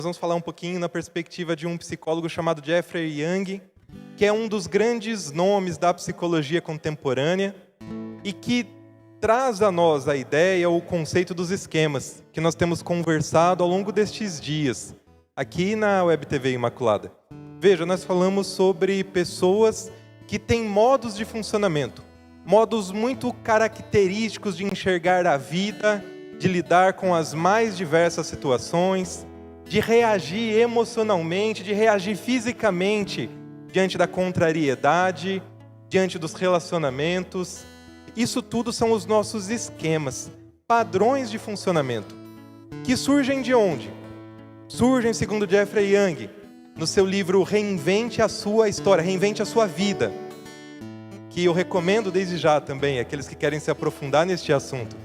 Nós vamos falar um pouquinho na perspectiva de um psicólogo chamado Jeffrey Young, que é um dos grandes nomes da psicologia contemporânea e que traz a nós a ideia ou o conceito dos esquemas que nós temos conversado ao longo destes dias, aqui na Web TV Imaculada. Veja, nós falamos sobre pessoas que têm modos de funcionamento, modos muito característicos de enxergar a vida, de lidar com as mais diversas situações, de reagir emocionalmente, de reagir fisicamente diante da contrariedade, diante dos relacionamentos. Isso tudo são os nossos esquemas, padrões de funcionamento, que surgem de onde? Surgem, segundo Jeffrey Young, no seu livro Reinvente a Sua História, Reinvente a Sua Vida, que eu recomendo desde já também, aqueles que querem se aprofundar neste assunto.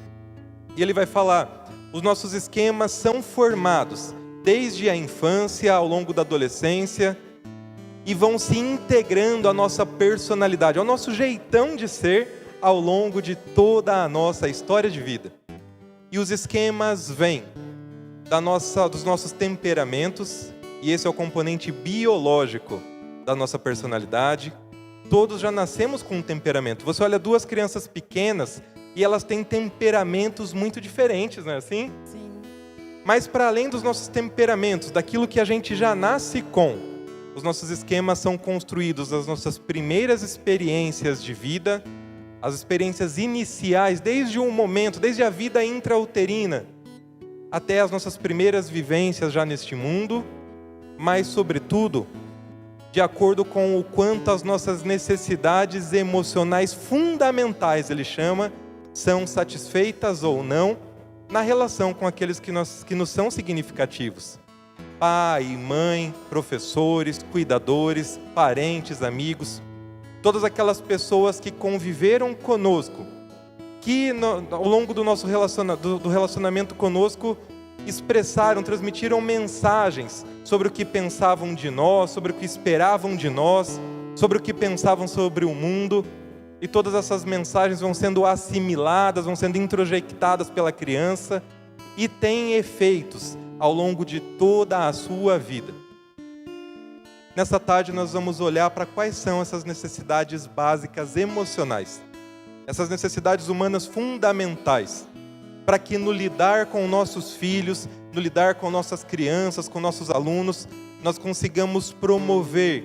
E ele vai falar, os nossos esquemas são formados desde a infância, ao longo da adolescência, e vão se integrando à nossa personalidade, ao nosso jeitão de ser, ao longo de toda a nossa história de vida. E os esquemas vêm dos nossos temperamentos, e esse é o componente biológico da nossa personalidade. Todos já nascemos com um temperamento. Você olha duas crianças pequenas e elas têm temperamentos muito diferentes, não é assim? Sim. Mas para além dos nossos temperamentos, daquilo que a gente já nasce com, os nossos esquemas são construídos das nossas primeiras experiências de vida, as experiências iniciais, desde um momento, desde a vida intrauterina, até as nossas primeiras vivências já neste mundo, mas, sobretudo, de acordo com o quanto as nossas necessidades emocionais fundamentais, ele chama, são satisfeitas ou não, na relação com aqueles que nos são significativos. Pai, mãe, professores, cuidadores, parentes, amigos, todas aquelas pessoas que conviveram conosco, que ao longo do nosso relacionamento conosco, expressaram, transmitiram mensagens sobre o que pensavam de nós, sobre o que esperavam de nós, sobre o que pensavam sobre o mundo. E todas essas mensagens vão sendo assimiladas, vão sendo introjectadas pela criança e têm efeitos ao longo de toda a sua vida. Nessa tarde nós vamos olhar para quais são essas necessidades básicas emocionais, essas necessidades humanas fundamentais, para que no lidar com nossos filhos, no lidar com nossas crianças, com nossos alunos, nós consigamos promover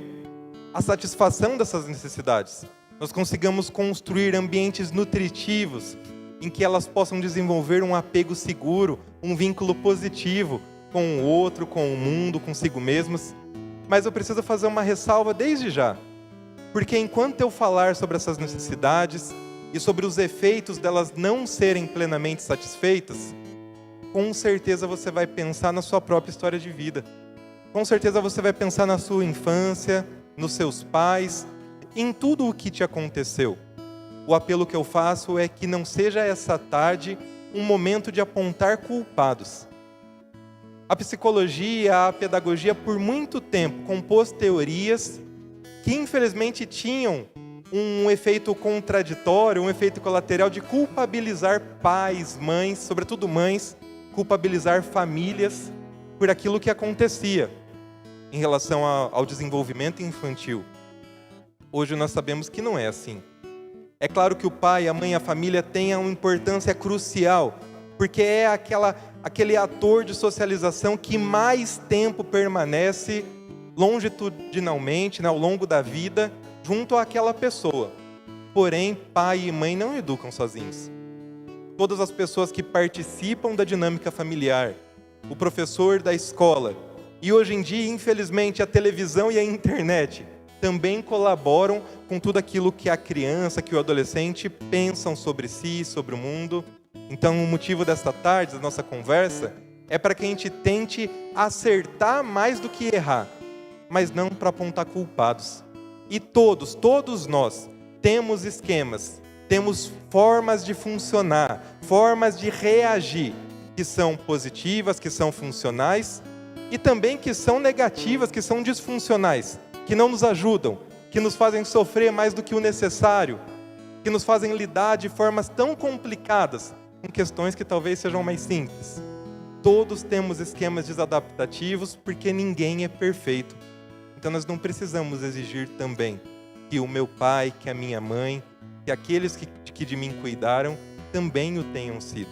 a satisfação dessas necessidades. Nós consigamos construir ambientes nutritivos em que elas possam desenvolver um apego seguro, um vínculo positivo com o outro, com o mundo, consigo mesmas. Mas eu preciso fazer uma ressalva desde já, porque enquanto eu falar sobre essas necessidades e sobre os efeitos delas não serem plenamente satisfeitas, com certeza você vai pensar na sua própria história de vida. Com certeza você vai pensar na sua infância, nos seus pais, em tudo o que te aconteceu. O apelo que eu faço é que não seja essa tarde um momento de apontar culpados. A psicologia, a pedagogia, por muito tempo, compôs teorias que infelizmente tinham um efeito contraditório, um efeito colateral de culpabilizar pais, mães, sobretudo mães, culpabilizar famílias por aquilo que acontecia em relação ao desenvolvimento infantil. Hoje nós sabemos que não é assim. É claro que o pai, a mãe, a família têm uma importância crucial, porque é aquele ator de socialização que mais tempo permanece longitudinalmente, ao longo da vida, junto àquela pessoa. Porém, pai e mãe não educam sozinhos. Todas as pessoas que participam da dinâmica familiar, o professor da escola, e hoje em dia, infelizmente, a televisão e a internet, também colaboram com tudo aquilo que a criança, que o adolescente pensam sobre si, sobre o mundo. Então, o motivo desta tarde, da nossa conversa, é para que a gente tente acertar mais do que errar, mas não para apontar culpados. E todos nós temos esquemas, temos formas de funcionar, formas de reagir, que são positivas, que são funcionais, e também que são negativas, que são disfuncionais, que não nos ajudam, que nos fazem sofrer mais do que o necessário, que nos fazem lidar de formas tão complicadas com questões que talvez sejam mais simples. Todos temos esquemas desadaptativos, porque ninguém é perfeito. Então nós não precisamos exigir também que o meu pai, que a minha mãe, que aqueles que de mim cuidaram, também o tenham sido.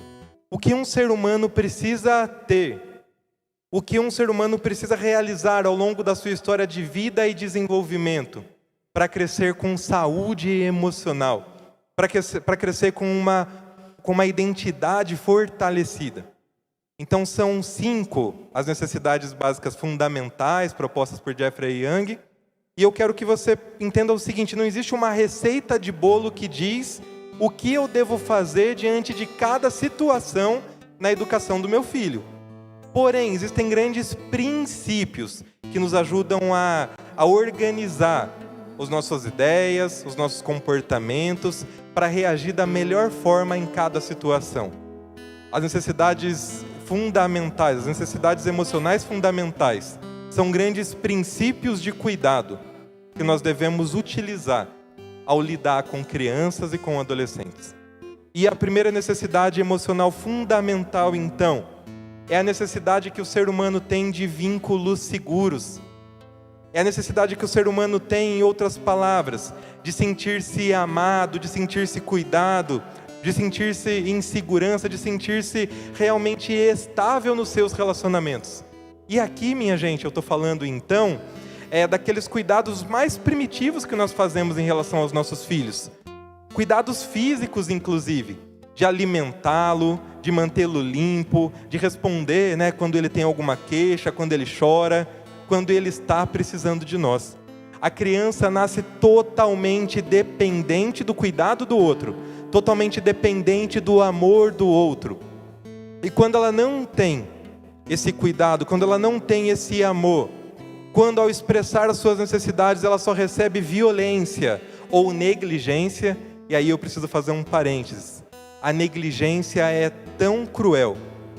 O que um ser humano precisa ter, o que um ser humano precisa realizar ao longo da sua história de vida e desenvolvimento, para crescer com saúde emocional, para crescer com uma identidade fortalecida. Então são 5 as necessidades básicas fundamentais propostas por Jeffrey Young. E eu quero que você entenda o seguinte: não existe uma receita de bolo que diz o que eu devo fazer diante de cada situação na educação do meu filho. Porém, existem grandes princípios que nos ajudam a organizar as nossas ideias, os nossos comportamentos, para reagir da melhor forma em cada situação. As necessidades fundamentais, as necessidades emocionais fundamentais, são grandes princípios de cuidado que nós devemos utilizar ao lidar com crianças e com adolescentes. E a primeira necessidade emocional fundamental, então, é a necessidade que o ser humano tem de vínculos seguros. É a necessidade que o ser humano tem, em outras palavras, de sentir-se amado, de sentir-se cuidado, de sentir-se em segurança, de sentir-se realmente estável nos seus relacionamentos. E aqui, minha gente, eu estou falando então, daqueles cuidados mais primitivos que nós fazemos em relação aos nossos filhos. Cuidados físicos, inclusive, de alimentá-lo, de mantê-lo limpo, de responder, quando ele tem alguma queixa, quando ele chora, quando ele está precisando de nós. A criança nasce totalmente dependente do cuidado do outro, totalmente dependente do amor do outro. E quando ela não tem esse cuidado, quando ela não tem esse amor, quando ao expressar as suas necessidades ela só recebe violência ou negligência, e aí eu preciso fazer um parênteses. A negligência é tão cruel.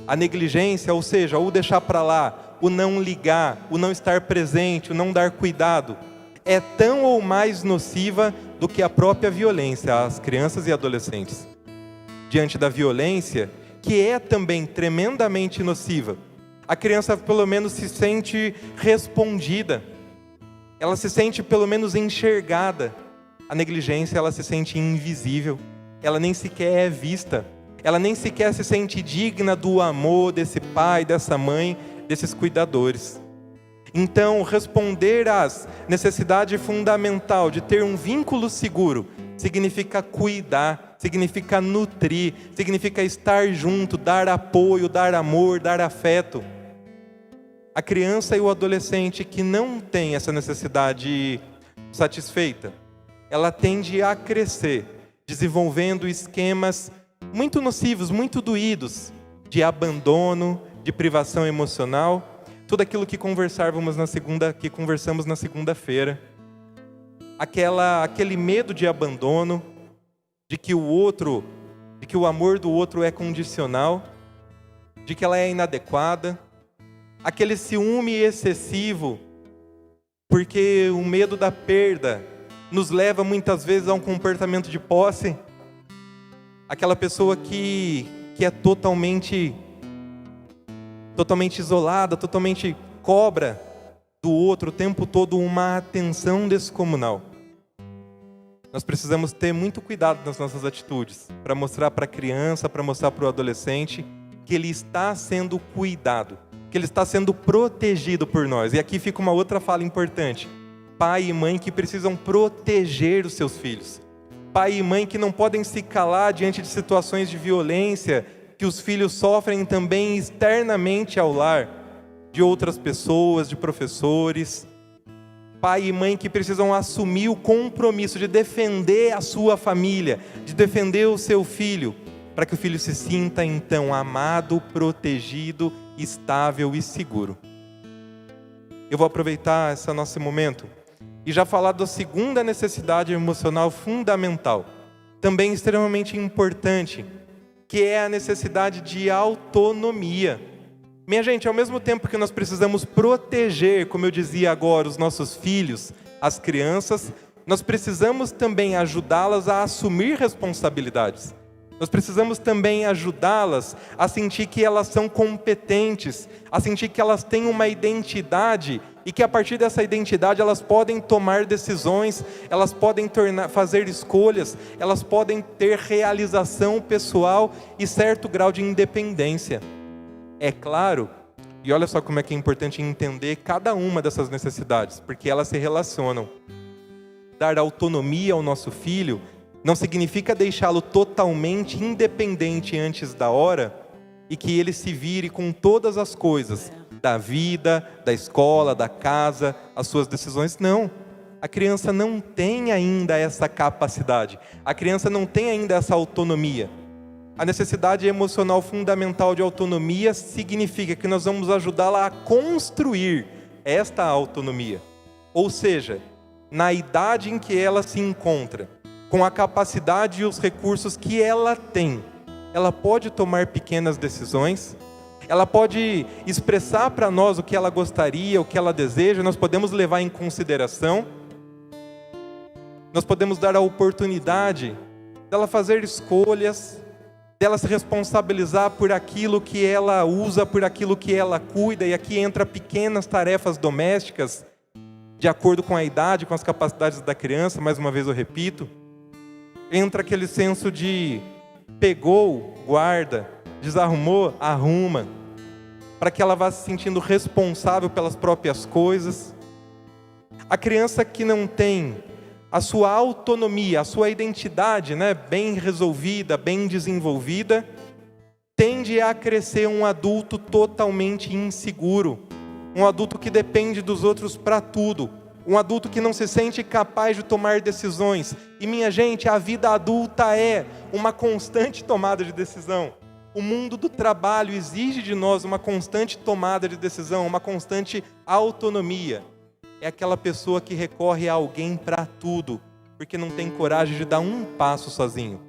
A negligência, ou seja, o deixar para lá, o não ligar, o não estar presente, o não dar cuidado, é tão ou mais nociva do que a própria violência às crianças e adolescentes. Diante da violência, que é também tremendamente nociva, a criança pelo menos se sente respondida, ela se sente pelo menos enxergada. A negligência, ela se sente invisível, ela nem sequer é vista, ela nem sequer se sente digna do amor desse pai, dessa mãe, desses cuidadores. Então, responder às necessidades fundamentais de ter um vínculo seguro significa cuidar, significa nutrir, significa estar junto, dar apoio, dar amor, dar afeto. A criança e o adolescente que não tem essa necessidade satisfeita, ela tende a crescer, desenvolvendo esquemas muito nocivos, muito doídos, de abandono, de privação emocional, tudo aquilo que conversamos na segunda-feira, aquele medo de abandono, de que o amor do outro é condicional, de que ela é inadequada, aquele ciúme excessivo, porque o medo da perda nos leva muitas vezes a um comportamento de posse, aquela pessoa que é totalmente isolada, totalmente cobra do outro o tempo todo uma atenção descomunal. Nós precisamos ter muito cuidado nas nossas atitudes, para mostrar para a criança, para mostrar para o adolescente que ele está sendo cuidado, que ele está sendo protegido por nós. E aqui fica uma outra fala importante. Pai e mãe que precisam proteger os seus filhos. Pai e mãe que não podem se calar diante de situações de violência que os filhos sofrem também externamente ao lar, de outras pessoas, de professores. Pai e mãe que precisam assumir o compromisso de defender a sua família, de defender o seu filho, para que o filho se sinta então amado, protegido, estável e seguro. Eu vou aproveitar esse nosso momento e já falar da segunda necessidade emocional fundamental, também extremamente importante, que é a necessidade de autonomia. Minha gente, ao mesmo tempo que nós precisamos proteger, como eu dizia agora, os nossos filhos, as crianças, nós precisamos também ajudá-las a assumir responsabilidades. Nós precisamos também ajudá-las a sentir que elas são competentes, a sentir que elas têm uma identidade e que a partir dessa identidade elas podem tomar decisões, elas podem fazer escolhas, elas podem ter realização pessoal e certo grau de independência. É claro, e olha só como é que é importante entender cada uma dessas necessidades, porque elas se relacionam. Dar autonomia ao nosso filho não significa deixá-lo totalmente independente antes da hora e que ele se vire com todas as coisas da vida, da escola, da casa, as suas decisões. Não. A criança não tem ainda essa capacidade. A criança não tem ainda essa autonomia. A necessidade emocional fundamental de autonomia significa que nós vamos ajudá-la a construir esta autonomia. Ou seja, na idade em que ela se encontra, com a capacidade e os recursos que ela tem, ela pode tomar pequenas decisões, ela pode expressar para nós o que ela gostaria, o que ela deseja, nós podemos levar em consideração, nós podemos dar a oportunidade dela fazer escolhas, dela se responsabilizar por aquilo que ela usa, por aquilo que ela cuida, e aqui entra pequenas tarefas domésticas, de acordo com a idade, com as capacidades da criança, mais uma vez eu repito. Entra aquele senso de pegou, guarda, desarrumou, arruma, para que ela vá se sentindo responsável pelas próprias coisas. A criança que não tem a sua autonomia, a sua identidade, bem resolvida, bem desenvolvida, tende a crescer um adulto totalmente inseguro, um adulto que depende dos outros para tudo, um adulto que não se sente capaz de tomar decisões. E minha gente, a vida adulta é uma constante tomada de decisão. O mundo do trabalho exige de nós uma constante tomada de decisão, uma constante autonomia. É aquela pessoa que recorre a alguém para tudo, porque não tem coragem de dar um passo sozinho.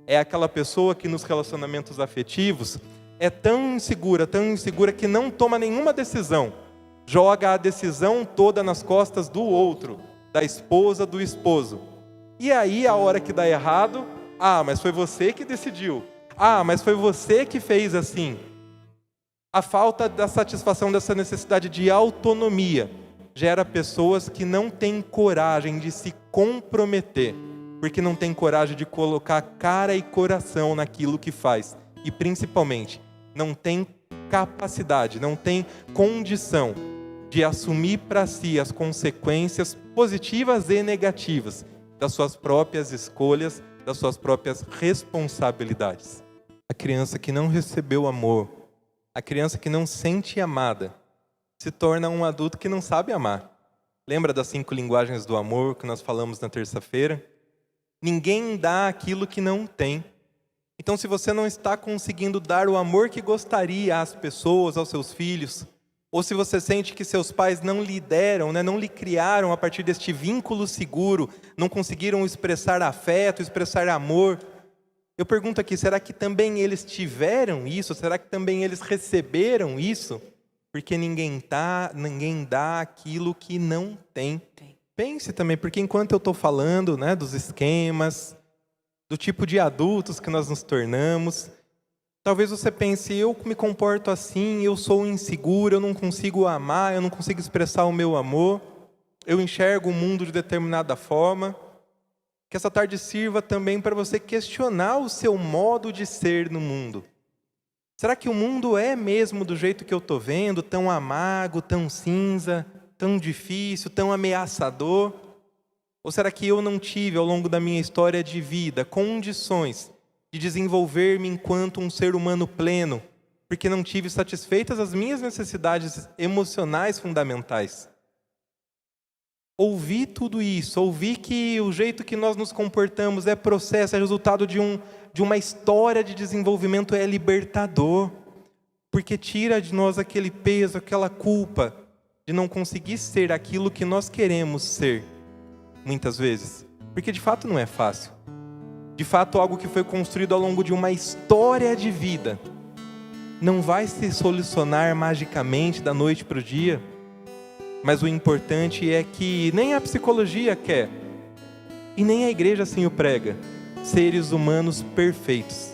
É aquela pessoa que nos relacionamentos afetivos é tão insegura que não toma nenhuma decisão. Joga a decisão toda nas costas do outro, da esposa, do esposo. E aí, a hora que dá errado, mas foi você que decidiu. Mas foi você que fez assim. A falta da satisfação dessa necessidade de autonomia gera pessoas que não têm coragem de se comprometer, porque não têm coragem de colocar cara e coração naquilo que faz. E principalmente, não tem capacidade, não tem condição de assumir para si as consequências positivas e negativas das suas próprias escolhas, das suas próprias responsabilidades. A criança que não recebeu amor, a criança que não sente amada, se torna um adulto que não sabe amar. Lembra das 5 linguagens do amor que nós falamos na terça-feira? Ninguém dá aquilo que não tem. Então, se você não está conseguindo dar o amor que gostaria às pessoas, aos seus filhos, ou se você sente que seus pais não lhe deram, não lhe criaram a partir deste vínculo seguro, não conseguiram expressar afeto, expressar amor, eu pergunto aqui, será que também eles tiveram isso? Será que também eles receberam isso? Porque ninguém dá aquilo que não tem. Pense também, porque enquanto eu estou falando dos esquemas, do tipo de adultos que nós nos tornamos, talvez você pense, eu me comporto assim, eu sou inseguro, eu não consigo amar, eu não consigo expressar o meu amor, eu enxergo o mundo de determinada forma. Que essa tarde sirva também para você questionar o seu modo de ser no mundo. Será que o mundo é mesmo do jeito que eu estou vendo, tão amargo, tão cinza, tão difícil, tão ameaçador? Ou será que eu não tive, ao longo da minha história de vida, condições de desenvolver-me enquanto um ser humano pleno, porque não tive satisfeitas as minhas necessidades emocionais fundamentais? Ouvir tudo isso, ouvir que o jeito que nós nos comportamos é processo, é resultado de uma história de desenvolvimento, é libertador, porque tira de nós aquele peso, aquela culpa de não conseguir ser aquilo que nós queremos ser, muitas vezes, porque de fato não é fácil. De fato, algo que foi construído ao longo de uma história de vida não vai se solucionar magicamente da noite para o dia. Mas o importante é que nem a psicologia quer, e nem a igreja assim o prega. seres humanos perfeitos,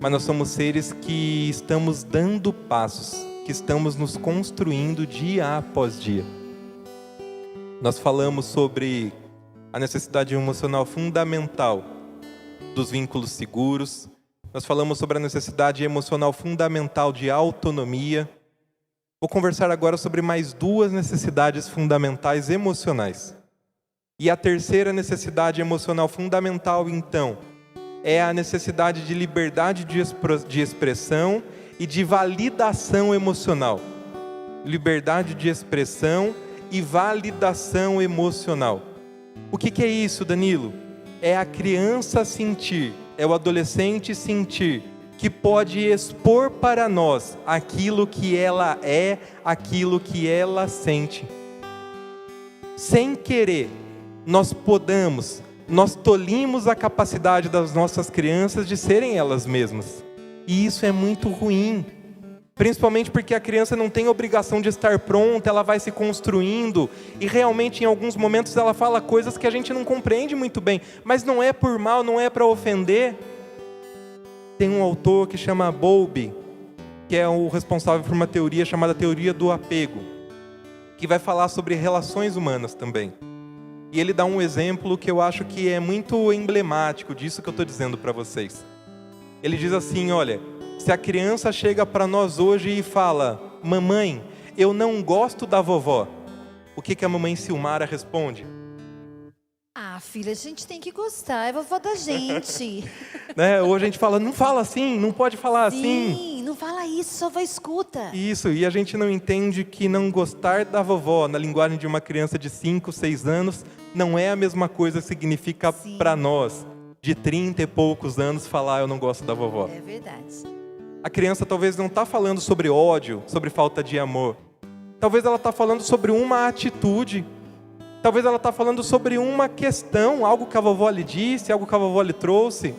mas nós somos seres que estamos dando passos, que estamos nos construindo dia após dia. Nós falamos sobre a necessidade emocional fundamental dos vínculos seguros. Nós falamos sobre a necessidade emocional fundamental de autonomia. Vou conversar agora sobre mais duas necessidades fundamentais emocionais. E a terceira necessidade emocional fundamental, então, é a necessidade de liberdade de expressão e de validação emocional. Liberdade de expressão e validação emocional. O que é isso, Danilo? É a criança sentir, é o adolescente sentir que pode expor para nós aquilo que ela é, aquilo que ela sente. Sem querer, nós tolimos a capacidade das nossas crianças de serem elas mesmas. E isso é muito ruim. Principalmente porque a criança não tem obrigação de estar pronta, ela vai se construindo. E realmente em alguns momentos ela fala coisas que a gente não compreende muito bem. Mas não é por mal, não é para ofender. Tem um autor que chama Bowlby, que é o responsável por uma teoria chamada teoria do apego, que vai falar sobre relações humanas também. E ele dá um exemplo que eu acho que é muito emblemático disso que eu estou dizendo para vocês. Ele diz assim, olha, se a criança chega para nós hoje e fala, mamãe, eu não gosto da vovó, o que a mamãe Silmara responde? Ah, filha, a gente tem que gostar, é vovó da gente. Né? Hoje a gente fala, não fala assim, não pode falar assim. Sim, não fala isso, só vai escuta. Isso, e a gente não entende que não gostar da vovó, na linguagem de uma criança de 5, 6 anos, não é a mesma coisa que significa para nós, de 30 e poucos anos, falar eu não gosto da vovó. É verdade. A criança talvez não está falando sobre ódio, sobre falta de amor. Talvez ela está falando sobre uma atitude. Talvez ela está falando sobre uma questão, algo que a vovó lhe disse, algo que a vovó lhe trouxe.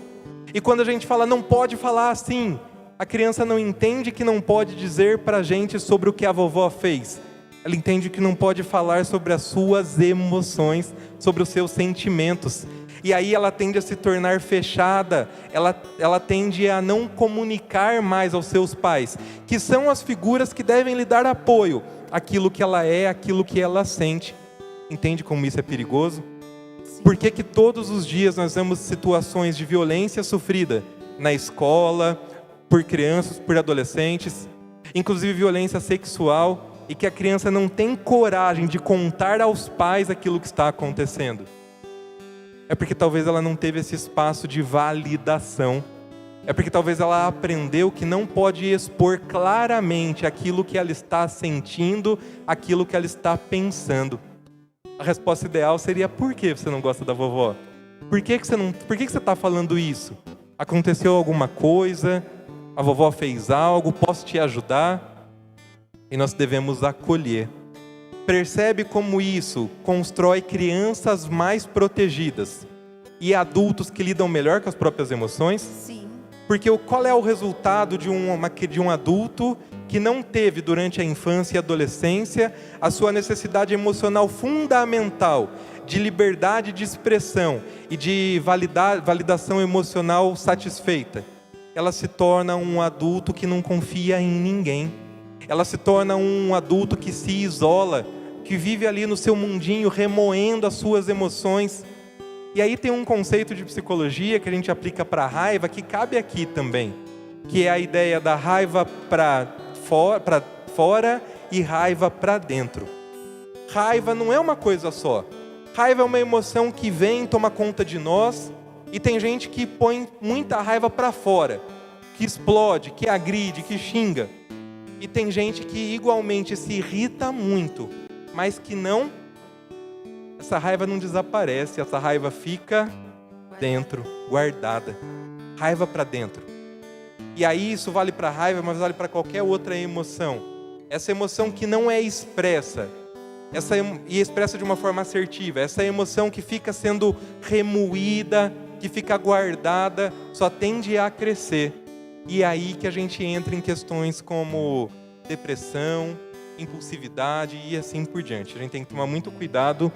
E quando a gente fala, não pode falar assim, a criança não entende que não pode dizer para a gente sobre o que a vovó fez. Ela entende que não pode falar sobre as suas emoções, sobre os seus sentimentos. E aí ela tende a se tornar fechada, ela tende a não comunicar mais aos seus pais, que são as figuras que devem lhe dar apoio, aquilo que ela é, aquilo que ela sente. Entende como isso é perigoso? Sim. Por que todos os dias nós vemos situações de violência sofrida na escola, por crianças, por adolescentes, inclusive violência sexual, e que a criança não tem coragem de contar aos pais aquilo que está acontecendo? É porque talvez ela não teve esse espaço de validação. É porque talvez ela aprendeu que não pode expor claramente aquilo que ela está sentindo, aquilo que ela está pensando. A resposta ideal seria, por que você não gosta da vovó? Por que você está falando isso? Aconteceu alguma coisa? A vovó fez algo? Posso te ajudar? E nós devemos acolher. Percebe como isso constrói crianças mais protegidas e adultos que lidam melhor com as próprias emoções? Sim. Porque qual é o resultado de um adulto que não teve durante a infância e adolescência a sua necessidade emocional fundamental de liberdade de expressão e de validação emocional satisfeita? Ela se torna um adulto que não confia em ninguém. Ela se torna um adulto que se isola, que vive ali no seu mundinho remoendo as suas emoções. E aí tem um conceito de psicologia que a gente aplica para a raiva que cabe aqui também, que é a ideia da raiva para fora e raiva para dentro. Raiva não é uma coisa só. Raiva é uma emoção que vem, toma conta de nós, e tem gente que põe muita raiva para fora, que explode, que agride, que xinga. E tem gente que igualmente se irrita muito, mas que não, essa raiva não desaparece, essa raiva fica dentro, guardada. Raiva para dentro. E aí isso vale para a raiva, mas vale para qualquer outra emoção. Essa emoção que não é expressa, e expressa de uma forma assertiva, essa emoção que fica sendo remoída, que fica guardada, só tende a crescer. E é aí que a gente entra em questões como depressão, impulsividade e assim por diante. A gente tem que tomar muito cuidado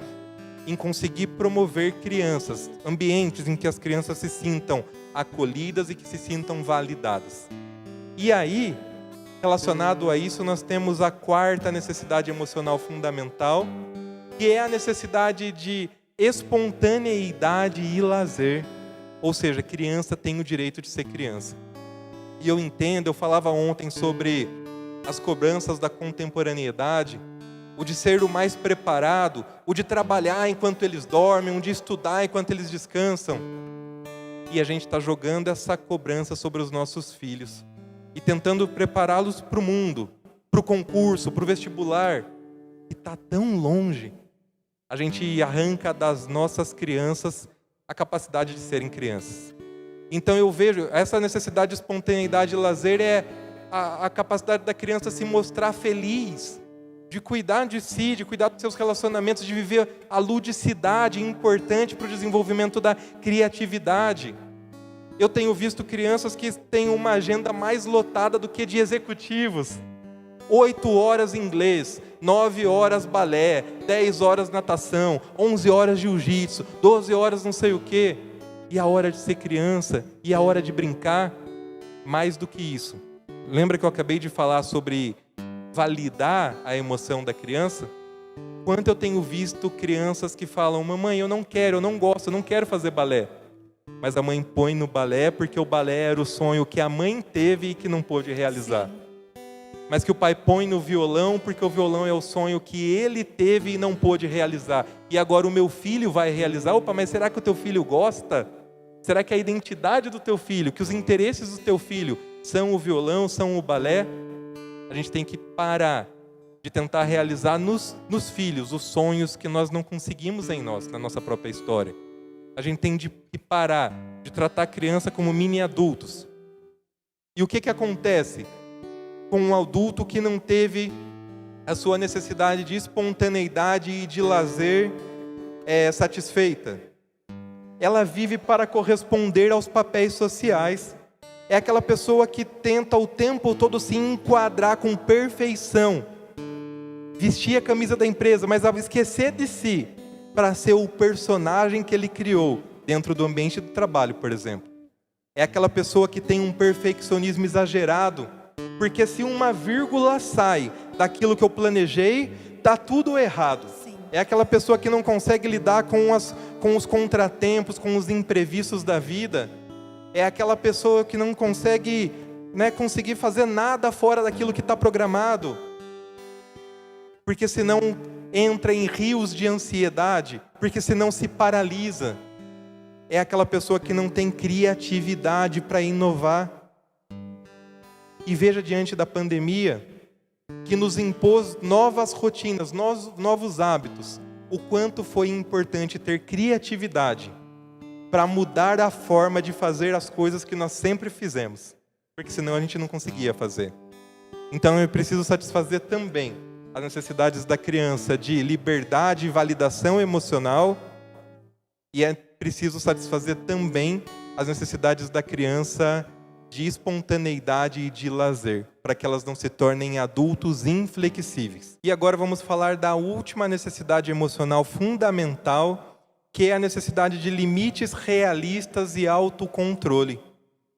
em conseguir promover crianças, ambientes em que as crianças se sintam acolhidas e que se sintam validadas. E aí, relacionado a isso, nós temos a quarta necessidade emocional fundamental, que é a necessidade de espontaneidade e lazer. Ou seja, criança tem o direito de ser criança. E eu entendo, eu falava ontem sobre as cobranças da contemporaneidade, o de ser o mais preparado, o de trabalhar enquanto eles dormem, o de estudar enquanto eles descansam. E a gente está jogando essa cobrança sobre os nossos filhos e tentando prepará-los para o mundo, para o concurso, para o vestibular. E está tão longe. A gente arranca das nossas crianças a capacidade de serem crianças. Então eu vejo essa necessidade de espontaneidade e lazer é a capacidade da criança se mostrar feliz, de cuidar de si, de cuidar dos seus relacionamentos, de viver a ludicidade importante para o desenvolvimento da criatividade. Eu tenho visto crianças que têm uma agenda mais lotada do que de executivos. 8 horas inglês, 9 horas balé, 10 horas natação, 11 horas jiu-jitsu, 12 horas não sei o quê. E a hora de ser criança, e a hora de brincar, mais do que isso. Lembra que eu acabei de falar sobre validar a emoção da criança? Quanto eu tenho visto crianças que falam: mamãe, eu não quero, eu não gosto, eu não quero fazer balé. Mas a mãe põe no balé porque o balé era o sonho que a mãe teve e que não pôde realizar. Sim. Mas que o pai põe no violão porque o violão é o sonho que ele teve e não pôde realizar. E agora o meu filho vai realizar. Opa, mas será que o teu filho gosta? Será que a identidade do teu filho, que os interesses do teu filho são o violão, são o balé? A gente tem que parar de tentar realizar nos filhos os sonhos que nós não conseguimos em nós, na nossa própria história. A gente tem que parar de tratar a criança como mini adultos. E o que acontece com um adulto que não teve a sua necessidade de espontaneidade e de lazer satisfeita? Ela vive para corresponder aos papéis sociais. É aquela pessoa que tenta o tempo todo se enquadrar com perfeição. Vestir a camisa da empresa, mas ao esquecer de si, para ser o personagem que ele criou dentro do ambiente do trabalho, por exemplo. É aquela pessoa que tem um perfeccionismo exagerado, porque se uma vírgula sai daquilo que eu planejei, está tudo errado. Sim. É aquela pessoa que não consegue lidar com os contratempos, com os imprevistos da vida. É aquela pessoa que não consegue conseguir fazer nada fora daquilo que está programado. Porque senão entra em rios de ansiedade, porque senão se paralisa. É aquela pessoa que não tem criatividade para inovar. E veja, diante da pandemia, que nos impôs novas rotinas, novos hábitos, o quanto foi importante ter criatividade para mudar a forma de fazer as coisas que nós sempre fizemos, porque senão a gente não conseguia fazer. Então eu preciso satisfazer também as necessidades da criança de liberdade e validação emocional, e é preciso satisfazer também as necessidades da criança de espontaneidade e de lazer, para que elas não se tornem adultos inflexíveis. E agora vamos falar da última necessidade emocional fundamental, que é a necessidade de limites realistas e autocontrole.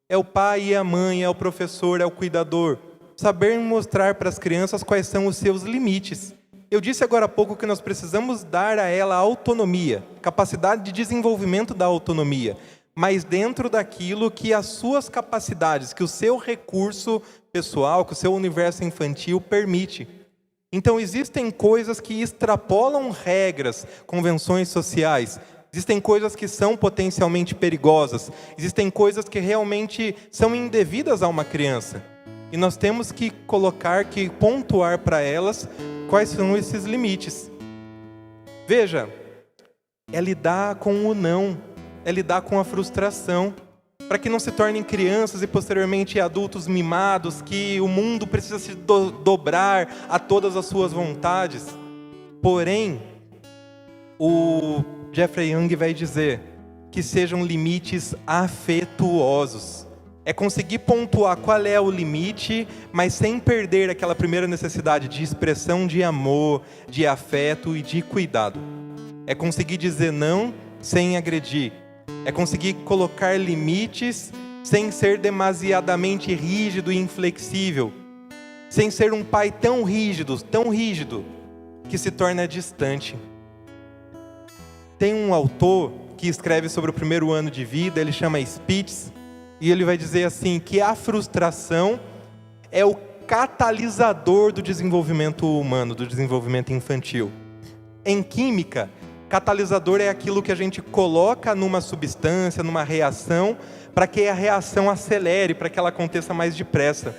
É o pai e a mãe, é o professor, é o cuidador. Saber mostrar para as crianças quais são os seus limites. Eu disse agora há pouco que nós precisamos dar a ela autonomia, capacidade de desenvolvimento da autonomia, mas dentro daquilo que as suas capacidades, que o seu recurso pessoal, que o seu universo infantil permite. Então existem coisas que extrapolam regras, convenções sociais. Existem coisas que são potencialmente perigosas. Existem coisas que realmente são indevidas a uma criança. E nós temos que pontuar para elas quais são esses limites. Veja, é lidar com o não, é lidar com a frustração, para que não se tornem crianças e posteriormente adultos mimados, que o mundo precisa se dobrar a todas as suas vontades. Porém, o Jeffrey Young vai dizer que sejam limites afetuosos. É conseguir pontuar qual é o limite, mas sem perder aquela primeira necessidade de expressão de amor, de afeto e de cuidado. É conseguir dizer não sem agredir. É conseguir colocar limites sem ser demasiadamente rígido e inflexível. Sem ser um pai tão rígido, que se torna distante. Tem um autor que escreve sobre o primeiro ano de vida, ele chama Spitz, e ele vai dizer assim, que a frustração é o catalisador do desenvolvimento humano, do desenvolvimento infantil. Em química, catalisador é aquilo que a gente coloca numa substância, numa reação, para que a reação acelere, para que ela aconteça mais depressa.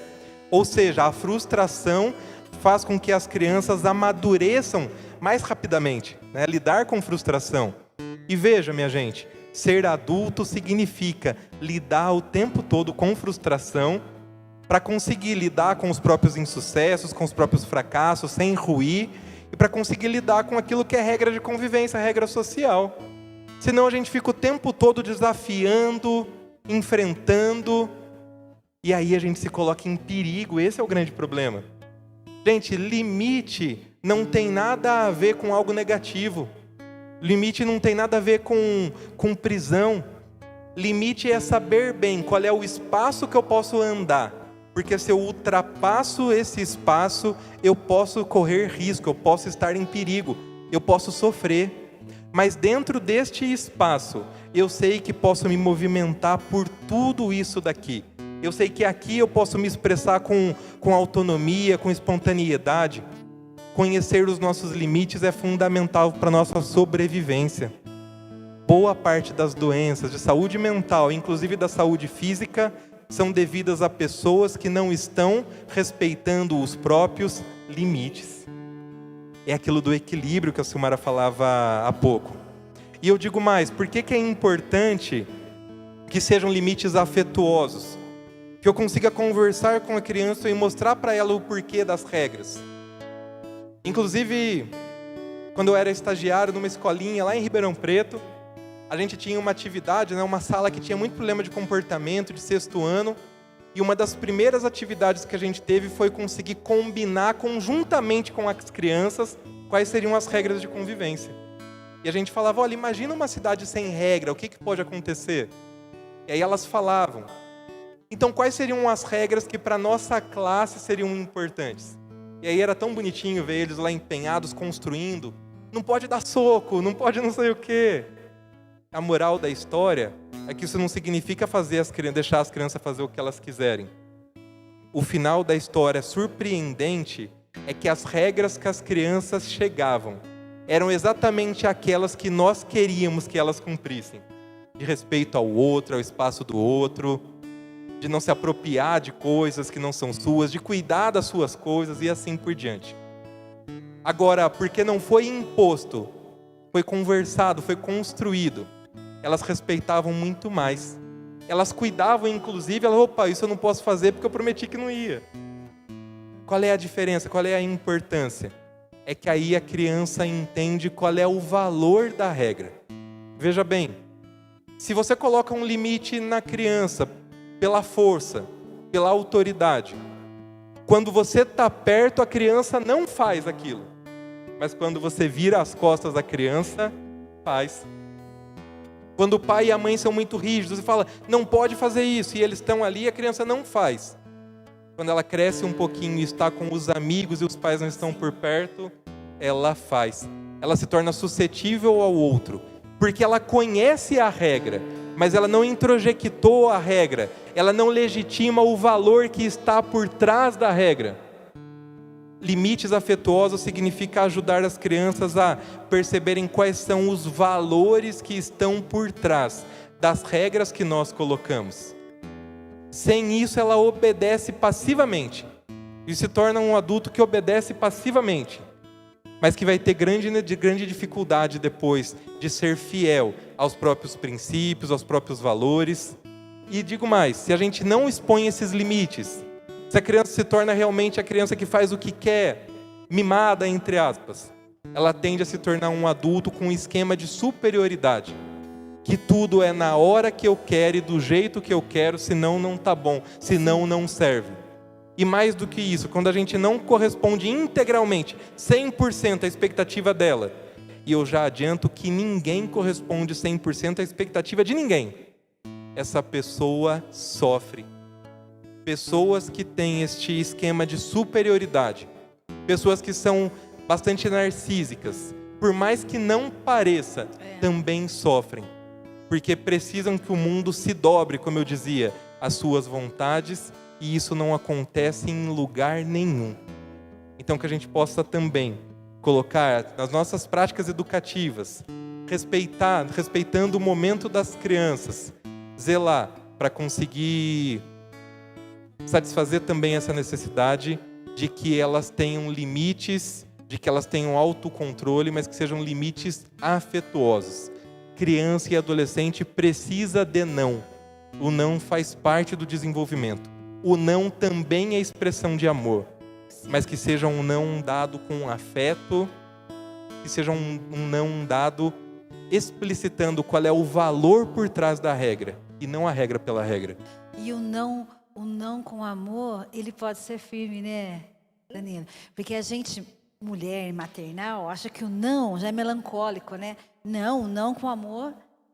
Ou seja, a frustração faz com que as crianças amadureçam mais rapidamente, né? Lidar com frustração. E veja, minha gente, ser adulto significa lidar o tempo todo com frustração para conseguir lidar com os próprios insucessos, com os próprios fracassos, sem ruir, e para conseguir lidar com aquilo que é regra de convivência, regra social. Senão a gente fica o tempo todo desafiando, enfrentando, e aí a gente se coloca em perigo. Esse é o grande problema. Gente, limite não tem nada a ver com algo negativo. Limite não tem nada a ver com prisão. Limite é saber bem qual é o espaço que eu posso andar. Porque se eu ultrapasso esse espaço, eu posso correr risco, eu posso estar em perigo, eu posso sofrer. Mas dentro deste espaço, eu sei que posso me movimentar por tudo isso daqui. Eu sei que aqui eu posso me expressar com autonomia, com espontaneidade. Conhecer os nossos limites é fundamental para a nossa sobrevivência. Boa parte das doenças de saúde mental, inclusive da saúde física, são devidas a pessoas que não estão respeitando os próprios limites. É aquilo do equilíbrio que a Silmara falava há pouco. E eu digo mais, por que é importante que sejam limites afetuosos? Que eu consiga conversar com a criança e mostrar para ela o porquê das regras. Inclusive, quando eu era estagiário numa escolinha lá em Ribeirão Preto, a gente tinha uma atividade, uma sala que tinha muito problema de comportamento, de sexto ano, e uma das primeiras atividades que a gente teve foi conseguir combinar conjuntamente com as crianças quais seriam as regras de convivência. E a gente falava, olha, imagina uma cidade sem regra, o que pode acontecer? E aí elas falavam, então quais seriam as regras que para a nossa classe seriam importantes? E aí era tão bonitinho ver eles lá empenhados, construindo. Não pode dar soco, não pode não sei o quê. A moral da história é que isso não significa deixar as crianças fazer o que elas quiserem. O final da história surpreendente é que as regras que as crianças chegavam eram exatamente aquelas que nós queríamos que elas cumprissem. De respeito ao outro, ao espaço do outro, de não se apropriar de coisas que não são suas, de cuidar das suas coisas e assim por diante. Agora, porque não foi imposto, foi conversado, foi construído, elas respeitavam muito mais. Elas cuidavam, inclusive, opa, isso eu não posso fazer porque eu prometi que não ia. Qual é a diferença? Qual é a importância? É que aí a criança entende qual é o valor da regra. Veja bem, se você coloca um limite na criança pela força, pela autoridade, quando você está perto, a criança não faz aquilo. Mas quando você vira as costas da criança, faz. Quando o pai e a mãe são muito rígidos, você fala, não pode fazer isso, e eles estão ali e a criança não faz. Quando ela cresce um pouquinho e está com os amigos e os pais não estão por perto, ela faz. Ela se torna suscetível ao outro, porque ela conhece a regra, mas ela não introjectou a regra, ela não legitima o valor que está por trás da regra. Limites afetuosos significa ajudar as crianças a perceberem quais são os valores que estão por trás das regras que nós colocamos. Sem isso, ela obedece passivamente e se torna um adulto que obedece passivamente, mas que vai ter grande dificuldade depois de ser fiel aos próprios princípios, aos próprios valores. E digo mais, se a gente não expõe esses limites, se a criança se torna realmente a criança que faz o que quer, mimada, entre aspas, ela tende a se tornar um adulto com um esquema de superioridade. Que tudo é na hora que eu quero e do jeito que eu quero, senão não tá bom, senão não serve. E mais do que isso, quando a gente não corresponde integralmente, 100% à expectativa dela, e eu já adianto que ninguém corresponde 100% à expectativa de ninguém. Essa pessoa sofre. Pessoas que têm este esquema de superioridade, pessoas que são bastante narcísicas, por mais que não pareça, também sofrem, porque precisam que o mundo se dobre, como eu dizia, às suas vontades, e isso não acontece em lugar nenhum. Então que a gente possa também colocar nas nossas práticas educativas, respeitando o momento das crianças, zelar para conseguir satisfazer também essa necessidade de que elas tenham limites, de que elas tenham autocontrole, mas que sejam limites afetuosos. Criança e adolescente precisa de não. O não faz parte do desenvolvimento. O não também é expressão de amor, mas que seja um não dado com afeto, que seja um não dado explicitando qual é o valor por trás da regra, e não a regra pela regra. E o não com amor, ele pode ser firme, né, Danilo? Porque a gente, mulher maternal, acha que o não já é melancólico, né? Não, o não com amor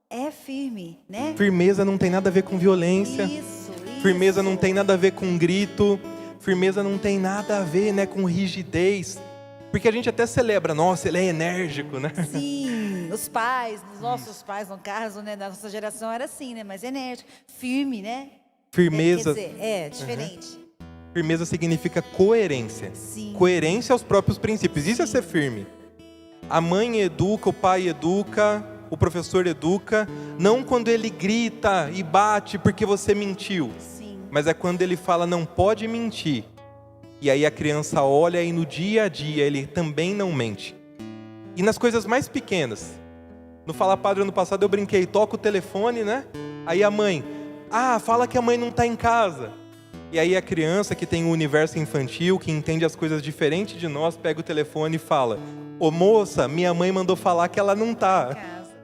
é firme, né? Firmeza não tem nada a ver com violência. Isso. Firmeza não tem nada a ver com grito. Firmeza não tem nada a ver, né, com rigidez. Porque a gente até celebra, nossa, ele é enérgico, né? Sim, os pais, os nossos pais, no caso, né, da nossa geração era assim, né? Mas enérgico, firme, né? Firmeza. Quer dizer, diferente. Firmeza significa coerência. Sim. Coerência aos próprios princípios. Isso é ser firme. A mãe educa, o pai educa, o professor educa, não quando ele grita e bate porque você mentiu. Sim. Mas é quando ele fala, não pode mentir. E aí a criança olha e no dia a dia ele também não mente. E nas coisas mais pequenas. No Fala Padre ano passado eu brinquei, toca o telefone, né? Aí a mãe, fala que a mãe não está em casa. E aí a criança que tem um universo infantil, que entende as coisas diferente de nós, pega o telefone e fala, ô moça, minha mãe mandou falar que ela não está.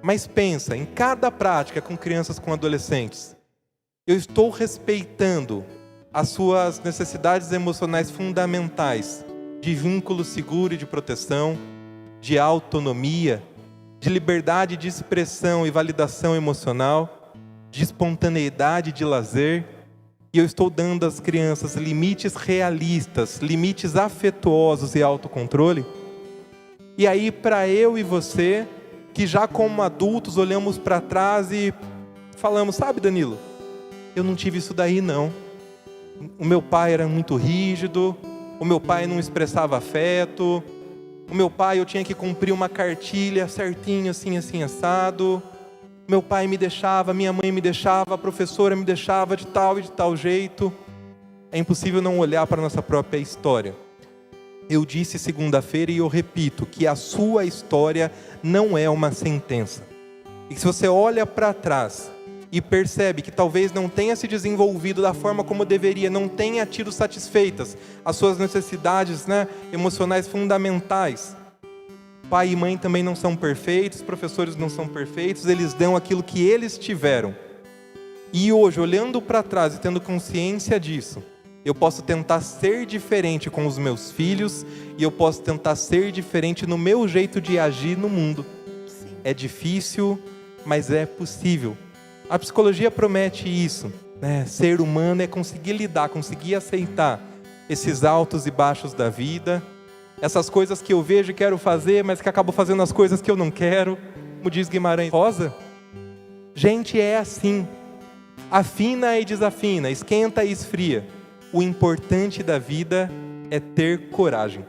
Mas pensa, em cada prática com crianças, com adolescentes, eu estou respeitando as suas necessidades emocionais fundamentais de vínculo seguro e de proteção, de autonomia, de liberdade de expressão e validação emocional, de espontaneidade de lazer. E eu estou dando às crianças limites realistas, limites afetuosos e autocontrole. E aí, para eu e você, que já como adultos olhamos para trás e falamos, sabe, Danilo, eu não tive isso daí não. O meu pai era muito rígido, o meu pai não expressava afeto, o meu pai eu tinha que cumprir uma cartilha certinho, assim, assim, assado. Meu pai me deixava, minha mãe me deixava, a professora me deixava de tal e de tal jeito. É impossível não olhar para a nossa própria história. Eu disse segunda-feira e eu repito que a sua história não é uma sentença. E que se você olha para trás e percebe que talvez não tenha se desenvolvido da forma como deveria, não tenha tido satisfeitas as suas necessidades, né, emocionais fundamentais. Pai e mãe também não são perfeitos, professores não são perfeitos, eles dão aquilo que eles tiveram. E hoje, olhando para trás e tendo consciência disso, eu posso tentar ser diferente com os meus filhos e eu posso tentar ser diferente no meu jeito de agir no mundo. Sim. É difícil, mas é possível. A psicologia promete isso, né? Ser humano é conseguir lidar, conseguir aceitar esses altos e baixos da vida, essas coisas que eu vejo e quero fazer, mas que acabo fazendo as coisas que eu não quero, como diz Guimarães Rosa. Gente, é assim. Afina e desafina, esquenta e esfria. O importante da vida é ter coragem.